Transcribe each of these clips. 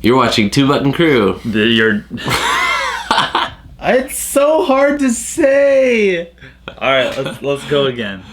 You're watching Two Button Crew. It's so hard to say. All right, let's go again.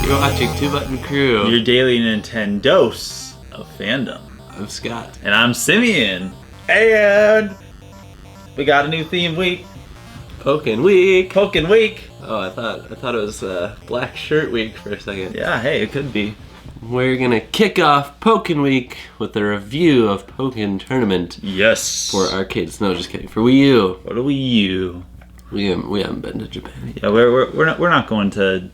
You're watching Two Button Crew. Your daily Nintendos of fandom. I'm Scott. And I'm Simeon. And we got a new theme week. Pokken Week. Pokken Week. Oh, I thought it was Black Shirt Week for a second. Yeah, hey, it could be. We're gonna kick off Pokken Week with a review of Pokken Tournament. Yes. For arcades. No, just kidding. For Wii U. What are Wii U? We haven't been to Japan yet. Yeah, we're not going to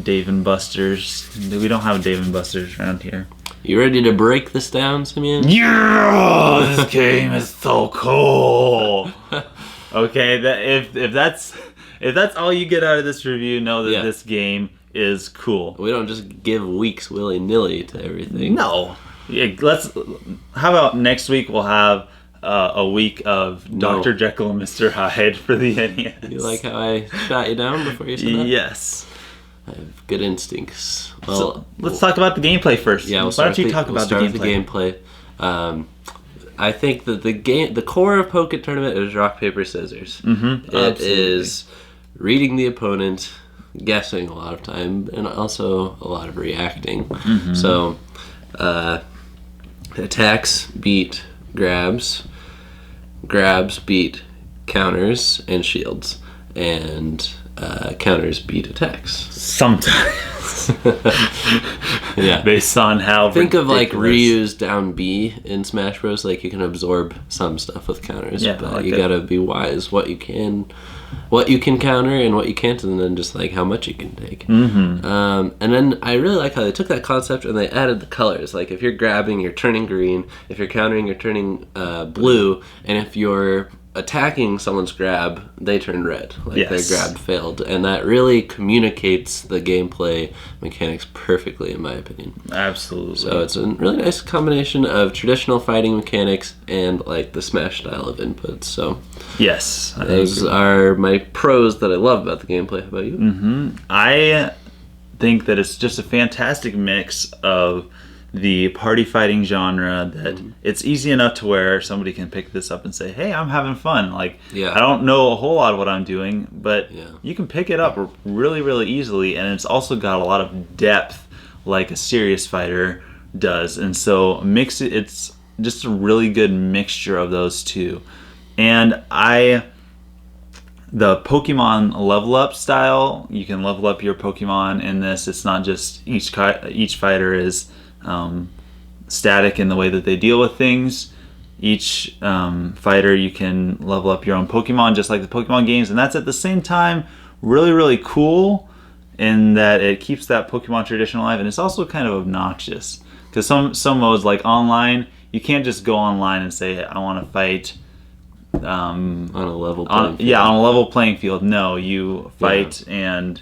Dave and Buster's. We don't have Dave and Buster's around here. You ready to break this down, Simeon? Yeah, this game is so cool. Okay, if that's all you get out of this review, know that this game is cool. We don't just give weeks willy-nilly to everything. No. Yeah, how about next week we'll have a week of Dr. Jekyll and Mr. Hyde for the NES. You like how I shot you down before you said that? Yes. I have good instincts. Well, so let's talk about the gameplay first. Yeah, why don't you talk about the gameplay? I think that the core of Pokken Tournament is rock, paper, scissors. Mm-hmm. It is reading the opponent, guessing a lot of time, and also a lot of reacting. Mm-hmm. So, attacks beat grabs beat counters and shields, and counters beat attacks. Sometimes. Yeah. Based on how Think ridiculous. of like Ryu's down B in Smash Bros. Like you can absorb some stuff with counters, but like you gotta be wise what you can counter and what you can't, and then just like how much you can take. Mm-hmm. And then I really like how they took that concept and they added the colors. Like if you're grabbing, you're turning green. If you're countering, you're turning blue. And if you're attacking someone's grab, they turn red. Like their grab failed. And that really communicates the gameplay mechanics perfectly, in my opinion. Absolutely. So it's a really nice combination of traditional fighting mechanics and like the Smash style of inputs. So yes, those are my pros that I love about the gameplay. How about you? Mm-hmm. I think that it's just a fantastic mix of the party fighting genre that it's easy enough to where somebody can pick this up and say, hey, I'm having fun. Like, I don't know a whole lot of what I'm doing, but you can pick it up really, really easily. And it's also got a lot of depth like a serious fighter does. And so it's just a really good mixture of those two. And the Pokemon level up style, you can level up your Pokemon in this. It's not just each fighter is static in the way that they deal with things. Each fighter, you can level up your own Pokemon just like the Pokemon games, and that's at the same time really, really cool in that it keeps that Pokemon tradition alive, and it's also kind of obnoxious because some modes like online, you can't just go online and say I want to fight on a level playing field. on a level playing field. No, you fight and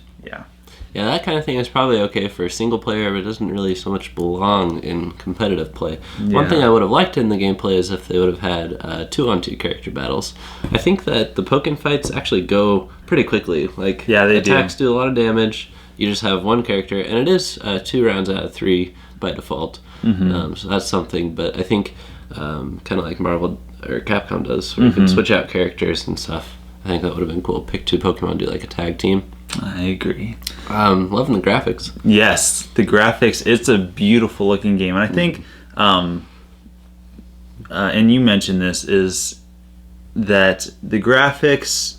Yeah, that kind of thing is probably okay for single player, but it doesn't really so much belong in competitive play. Yeah. One thing I would have liked in the gameplay is if they would have had 2-on-2 character battles. I think that the Pokken fights actually go pretty quickly. Like, attacks do a lot of damage. You just have one character, and it is 2 rounds out of 3 by default. Mm-hmm. So that's something, but I think kind of like Marvel or Capcom does, where you can switch out characters and stuff. I think that would have been cool. Pick 2 Pokemon, do like a tag team. I agree. Loving the graphics. Yes, the graphics. It's a beautiful looking game, and I think, and you mentioned this, is that the graphics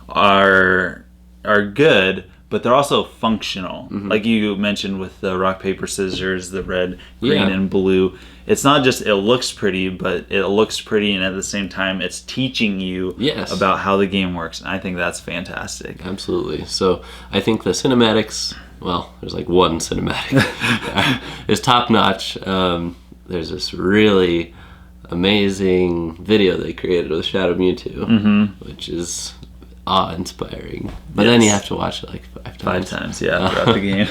are good, but they're also functional. Mm-hmm. Like you mentioned with the rock paper scissors, the red, green, and blue. It's not just it looks pretty, but it looks pretty, and at the same time, it's teaching you about how the game works. And I think that's fantastic. Absolutely. So I think the cinematics, well, there's like one cinematic, is top notch. There's this really amazing video they created with Shadow Mewtwo, which is awe-inspiring. But then you have to watch it like 5 times. 5 times, throughout the game.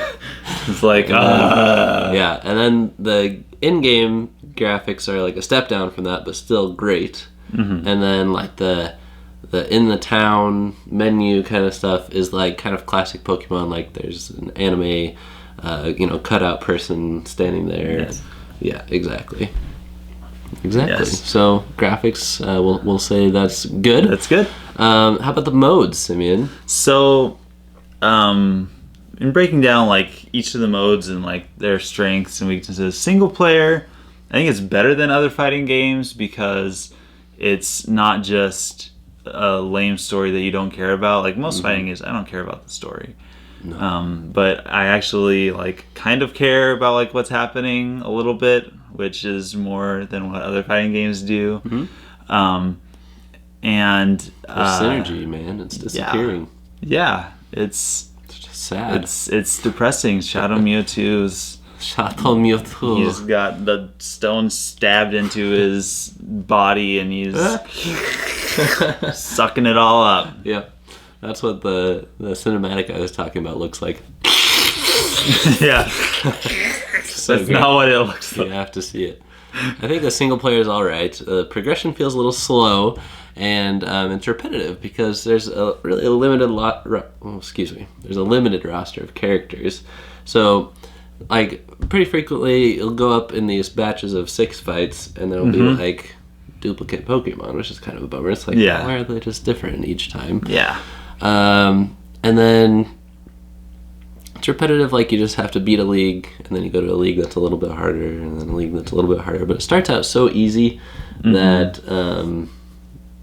It's like, yeah, and then the in-game graphics are like a step down from that, but still great. And then like the the in the town menu kind of stuff is like kind of classic Pokemon. Like there's an anime, cutout person standing there. Yes. Yeah, exactly. Yes. So graphics, we'll say that's good. That's good. How about the modes, Simeon? So, in breaking down like each of the modes and like their strengths and weaknesses, single player, I think it's better than other fighting games because it's not just a lame story that you don't care about. Like most fighting games, I don't care about the story. No. But I actually like kind of care about like what's happening a little bit, which is more than what other fighting games do. And synergy, man, it's disappearing. Yeah, it's just sad. It's depressing. Shadow Mewtwo's he's got the stone stabbed into his body and he's sucking it all up. Yep. That's what the cinematic I was talking about looks like. Yeah. That's not what it looks like. You have to see it. I think the single player is alright. The progression feels a little slow, and it's repetitive because there's a really limited There's a limited roster of characters. So, like, pretty frequently you'll go up in these batches of 6 fights, and there'll be like duplicate Pokemon, which is kind of a bummer. It's like, why are they just different each time? Yeah. And then it's repetitive, like you just have to beat a league, and then you go to a league that's a little bit harder, and then a league that's a little bit harder. But it starts out so easy that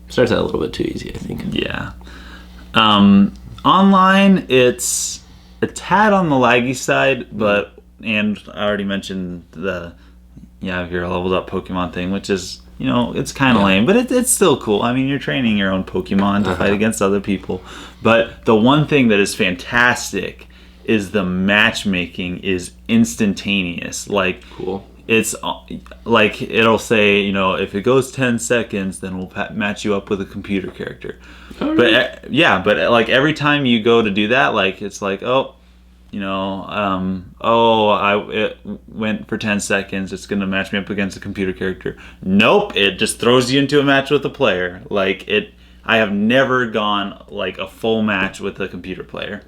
starts out a little bit too easy, I think. Yeah. Online, it's a tad on the laggy side, and I already mentioned if you're a leveled up Pokemon thing, which is, it's kind of lame, but it's still cool. I mean, you're training your own Pokemon to fight against other people. But the one thing that is fantastic is the matchmaking is instantaneous. Like, cool. It's like it'll say, if it goes 10 seconds, then we'll match you up with a computer character. Oh, really? But like every time you go to do that, like it's like, it went for 10 seconds. It's gonna match me up against a computer character. Nope, it just throws you into a match with a player. I have never gone like a full match with a computer player.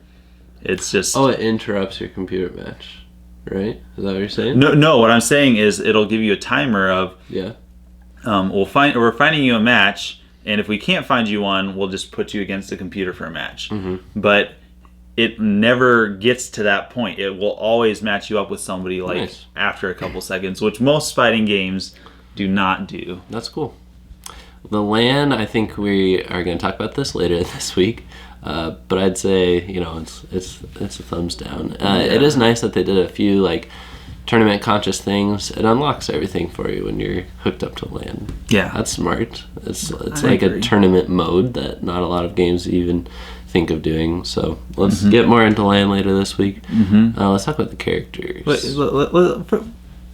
It's just it interrupts your computer match, right? Is that what you're saying? No. What I'm saying is it'll give you a timer of we're finding you a match, and if we can't find you one, we'll just put you against the computer for a match. But it never gets to that point. It will always match you up with somebody after a couple seconds, which most fighting games do not do. That's cool. The LAN, I think we are going to talk about this later this week, but I'd say it's a thumbs down. It is nice that they did a few tournament conscious things. It unlocks everything for you when you're hooked up to LAN. Yeah, that's smart. It's like a tournament mode that not a lot of games even think of doing. So let's get more into LAN later this week. Let's talk about the characters.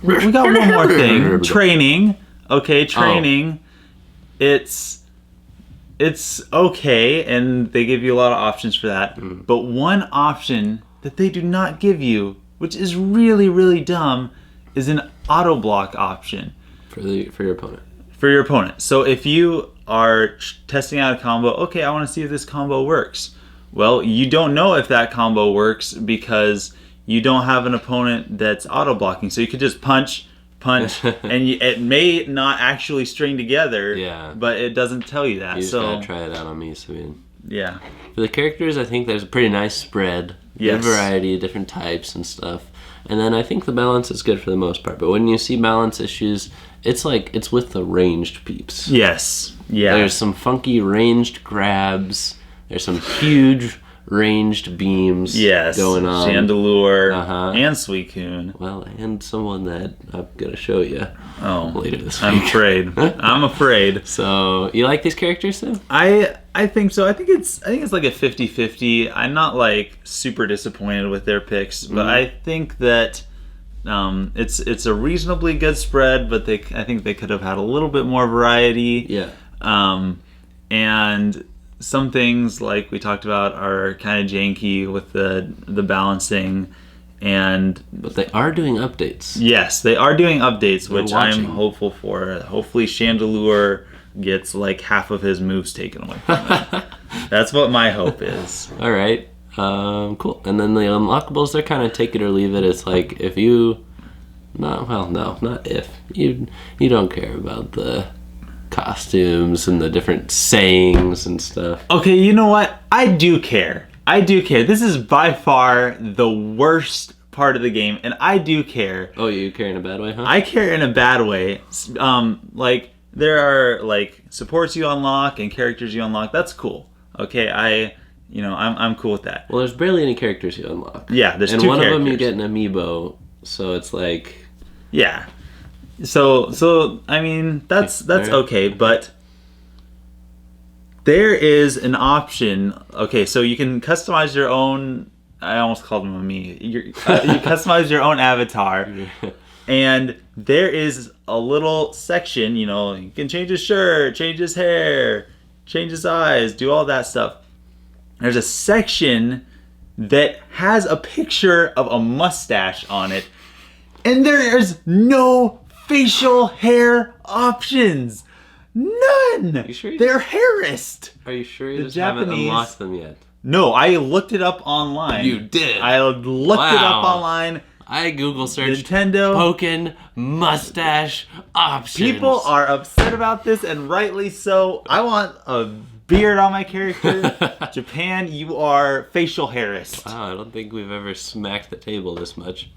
We got one more thing. Training. Okay, training. It's okay, and they give you a lot of options for that. But one option that they do not give you, which is really, really dumb, is an auto block option for your opponent. For your opponent. So if you are testing out a combo, okay, I want to see if this combo works. Well, you don't know if that combo works because you don't have an opponent that's auto blocking. So you could just punch, and it may not actually string together. Yeah. But it doesn't tell you that. You just gotta try it out on me, Sabine. Yeah. For the characters, I think there's a pretty nice spread. Good variety, different types and stuff. And then I think the balance is good for the most part. But when you see balance issues, it's with the ranged peeps. Yes. Yeah. There's some funky ranged grabs. There's some huge ranged beams going on. Chandelure and Suicune. Well, and someone that I'm going to show you later this week. I'm afraid. So, you like these characters, Sam? I think so. I think it's like a 50-50. I'm not super disappointed with their picks, but I think that it's a reasonably good spread, but I think they could have had a little bit more variety. Yeah. And some things like we talked about are kind of janky with the balancing, but they are doing updates. Yes, they are doing updates, which I'm hopeful for. Hopefully Chandelure gets like half of his moves taken away from him. That's what my hope is. All right. Cool. And then the unlockables, they're kind of take it or leave it. It's like if you, not if you don't care about the costumes and the different sayings and stuff. Okay, you know what? I do care. This is by far the worst part of the game, and I do care. Oh, you care in a bad way, huh? I care in a bad way. Like there are like supports you unlock and characters you unlock. That's cool. Okay, I'm cool with that. Well, there's barely any characters you unlock. Yeah, there's and two one characters. of them you get an amiibo, so it's like. Yeah. So I mean that's okay, but there is an option. Okay, so you can customize your own. I almost called him a me. You customize your own avatar, and there is a little section. You can change his shirt, change his hair, change his eyes, do all that stuff. There's a section that has a picture of a mustache on it, and there is no facial hair options. None. You sure They're hairist. Are you sure you just haven't unlocked them yet? No, I looked it up online. You did? I looked it up online. I Google searched Nintendo Pokken mustache options. People are upset about this, and rightly so. I want a beard on my character. Japan, you are facial hairist. Wow, I don't think we've ever smacked the table this much.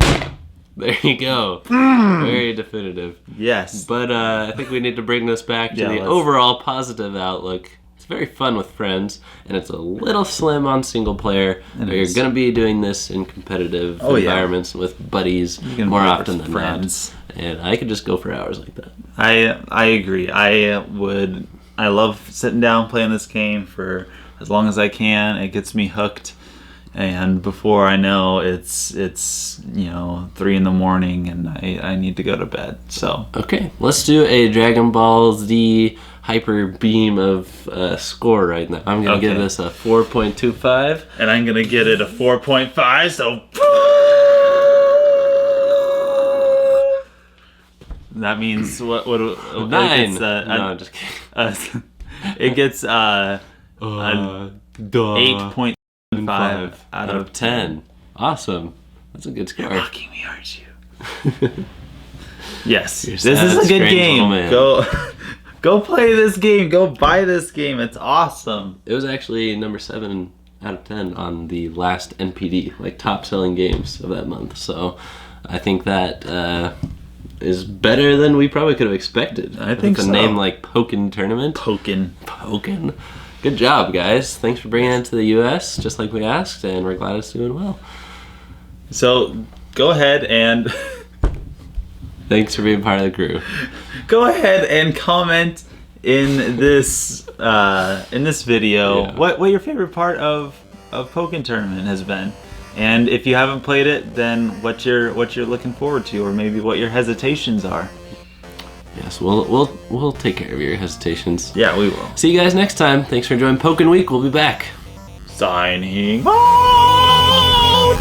There you go. Very definitive. Yes. But I think we need to bring this back to the let's... overall positive outlook. It's very fun with friends, and it's a little slim on single player. You're going to be doing this in competitive environments with buddies more often than friends. Not. And I could just go for hours like that. I agree. I love sitting down playing this game for as long as I can. It gets me hooked. And before I know, it's 3 in the morning, and I need to go to bed. So okay, let's do a Dragon Ball Z hyper beam of score right now. I'm gonna give this a 4.25, and I'm gonna get it a 4.5. So that means what? 9. No, just kidding. It gets 8.5 out of 10. Awesome. That's a good score. You're mocking me, aren't you? Yes. This sad, is a good game. Man. Go play this game. Go buy this game. It's awesome. It was actually number 7 out of 10 on the last NPD, like top selling games of that month. So I think that is better than we probably could have expected. I think so. A name like Pokken Tournament. Pokken. Good job, guys. Thanks for bringing it to the U.S., just like we asked, and we're glad it's doing well. So, go ahead and... Thanks for being part of the crew. Go ahead and comment in this video what your favorite part of Pokken Tournament has been. And if you haven't played it, then what you're looking forward to, or maybe what your hesitations are. Yes, we'll take care of your hesitations. Yeah, we will. See you guys next time. Thanks for joining Pokken Week. We'll be back. Signing out.